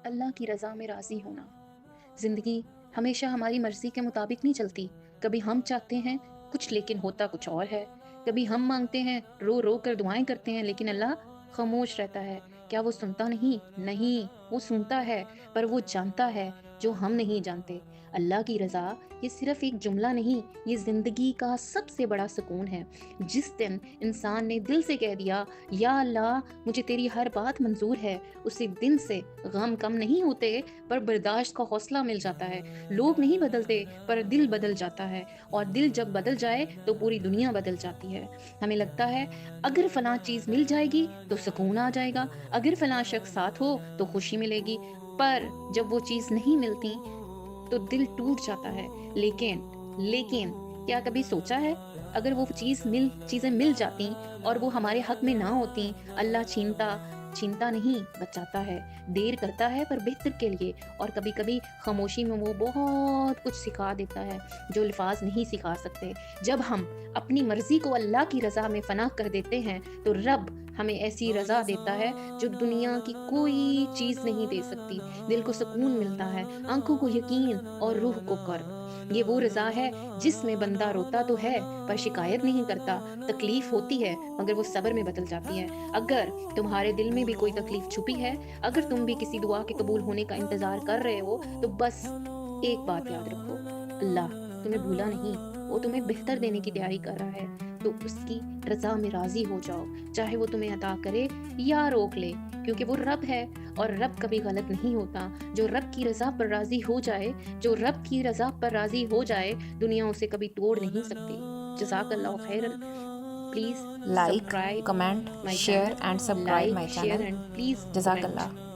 اللہ کی रज़ा में राज़ी होना। ज़िंदगी हमेशा हमारी मर्ज़ी के मुताबिक नहीं चलती। कभी हम चाहते हैं कुछ लेकिन होता कुछ और है। कभी हम माँगते हैं, रो रो कर दुआएँ करते हैं, लेकिन अल्लाह ख़ामोश रहता है। क्या वो सुनता नहीं? नहीं, वो सुनता है, पर वो जानता है जो हम नहीं जानते। अल्लाह की रज़ा ये सिर्फ़ एक जुमला नहीं, ये ज़िंदगी का सबसे बड़ा सुकून है। जिस दिन इंसान ने दिल से कह दिया, या अल्लाह मुझे तेरी हर बात मंज़ूर है, उसी दिन से गम कम नहीं होते, पर बर्दाश्त का हौसला मिल जाता है। लोग नहीं बदलते, पर दिल बदल जाता है, और दिल जब बदल जाए तो पूरी दुनिया बदल जाती है। हमें लगता है अगर फलां चीज़ मिल जाएगी तो सुकून आ जाएगा, अगर फलां शख्स साथ हो तो खुशी मिलेगी, पर जब वो चीज़ नहीं मिलती तो दिल टूट जाता है। लेकिन क्या कभी सोचा है, अगर वो चीज़ें मिल जाती और वो हमारे हक में ना होती, अल्लाह छीनता छीनता नहीं, बचाता है। देर करता है पर बेहतर के लिए, और कभी-कभी खामोशी में वो बहुत कुछ सिखा देता है जो अल्फाज नहीं सिखा सकते। जब हम अपनी मर्ज़ी को अल्लाह की रज़ा में फ़ना कर देते हैं तो रब हमें ऐसी रज़ा देता है जो दुनिया की कोई चीज़ नहीं दे सकती। दिल को सुकून मिलता है, आँखों को यकीन और रूह को कर्ब। ये वो रज़ा है जिसमें बंदा रोता तो है पर शिकायत नहीं करता, तकलीफ़ होती है मगर वो सब्र में बदल जाती है। अगर तुम्हारे दिल में भी कोई तकलीफ़ छुपी है, अगर तुम भी किसी दुआ के कबूल होने का इंतज़ार कर रहे हो, तो बस एक बात याद रखो, अल्लाह तुम्हें भूला नहीं, वो तुम्हें बेहतर देने की तैयारी कर रहा है। तो उसकी रज़ा में राज़ी हो जाओ, चाहे वो तुम्हें अता करे या रोक ले, क्योंकि वो रब है और रब कभी गलत नहीं होता। जो रब की रज़ा पर राज़ी हो जाए, जो रब की रज़ा पर राज़ी हो जाए, दुनिया उसे कभी तोड़ नहीं सकती। जज़ाकल्लाहु खैरन। Please Like, subscribe comment, my share channel, and subscribe like, my share channel. And please comment. Jazakallah.